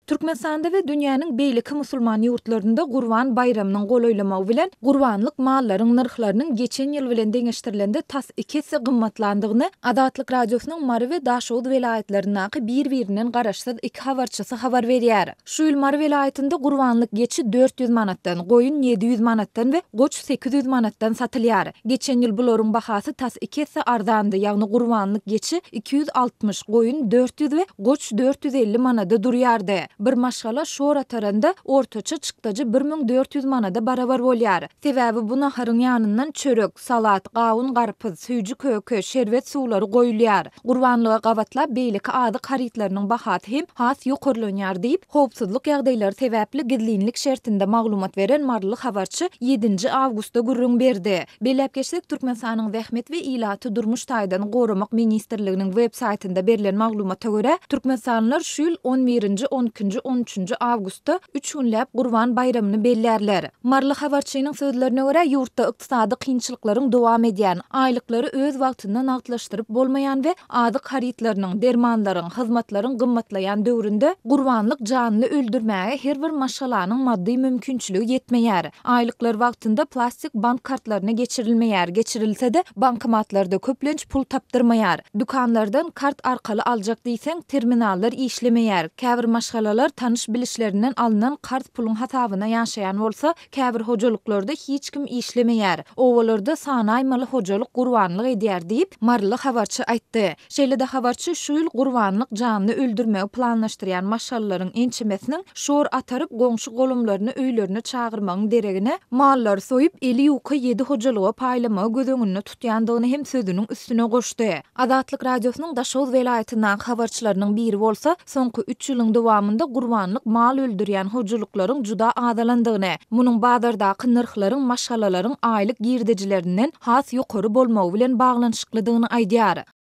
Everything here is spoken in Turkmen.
Türkmenistanda we dünýäniň beýleki musulman ýurtlarynda Gurban bayramynyň golaýlamagy bilen gurbanlyk mallaryň narhlarynyň geçen ýyl bilen deňeşdirilende tas 2 hisse gymmatlandygyny Adatlyk radiosynyň Mary we Daşowut welaýatlarynyň bir-birinden garaşsyz iki habarçysy habar berýär. Şu ýyl Mary welaýatynda gurbanlyk geçi 400 manatdan, goýun 700 manatdan we goç 800 manatdan satylýar. Geçen ýyl bularyň bahasy tas 2 hisse arzandy, ýagny gurbanlyk geçi 260, goýun 400 we goç 450 manada durýardy. Bir maşgala şor ataranda ortaça çykdajy 1400 manada barabar bolýar. Sebäbi bu naharyň ýanyndan çörek, salat, gawun, garpyz, süýjü köke, şerbet suwlary goýulýar. Gurbanlyga gabatlap beýleki ady haritlarynyň bahasy hem has ýokurlanýar diýip, howpsuzlyk ýagdaýlary sebäpli gizlinlik şertinde maglumat beren marly habarçy 7 awgustda gürrüň berdi. Belläp geçsek Türkmenistanyň Zähmet we Ilaty durmuş taýdan goramak ministrliginiň web saýtynda berilen maglumata görä, Türkmenistanlylar şu ýyl 11-nji 13-nji awgustda 3 günläp Gurban bayramyny bellerler. Marly habarçynyň sözlerine görä, ýurtda ykdysady kynçylyklaryň dowam edýän, aýlyklary öz wagtynda nagtlaşdyryp bolmaýan we ady haritlarynyň, dermanlaryň, hyzmatlaryň gymmatlaýan döwründe gurbanlyk janyny öldürmäge her bir maşgalanyň maddi mümkinçiligi ýetmeýär. Aýlyklar wagtynda plastik bank kartlaryna geçirilmeýär. Geçirilse-de bankomatlarda köplenç pul tapdyrmaýar. Dukanlardan kart arkaly aljak diýseň terminallar işlemeýär. Käbir maşgalalar tanış bilişlerinden alınan kart pulun hasabyna ýaşaýan bolsa, käbir hojalyklarda hiç kim işlemeýär. Owalarda sanaýmaly hojalyk gurbanlyk edýär diýip marly habarçy aýtdy. Şeýle-de habarçy şu ýyl gurbanlyk janyny öldürmäge planlaşdyrýan maşgallalaryň ençemesiniň şor ataryp goňşy golumlaryny öýlerine çagyrmagyň deregine mallar soýup eli ýuka 7 hojalyga paýlamagy gözüňünde tutýandygyny hem sözüniň üstüne goşdy. Adatlyk radiosynyň Daşowut welaýatynyň habarçylarynyň biri bolsa, soňky 3 ýylyň dowamında gurbanlyk mal öldürýän hojalyklaryň juda adalandygyny, munyň bazardaky narhlaryň maşgalalaryň aýlyk girdejilerinden has ýokary bolmagy bilen baglanyşyklydygyny aýdýar.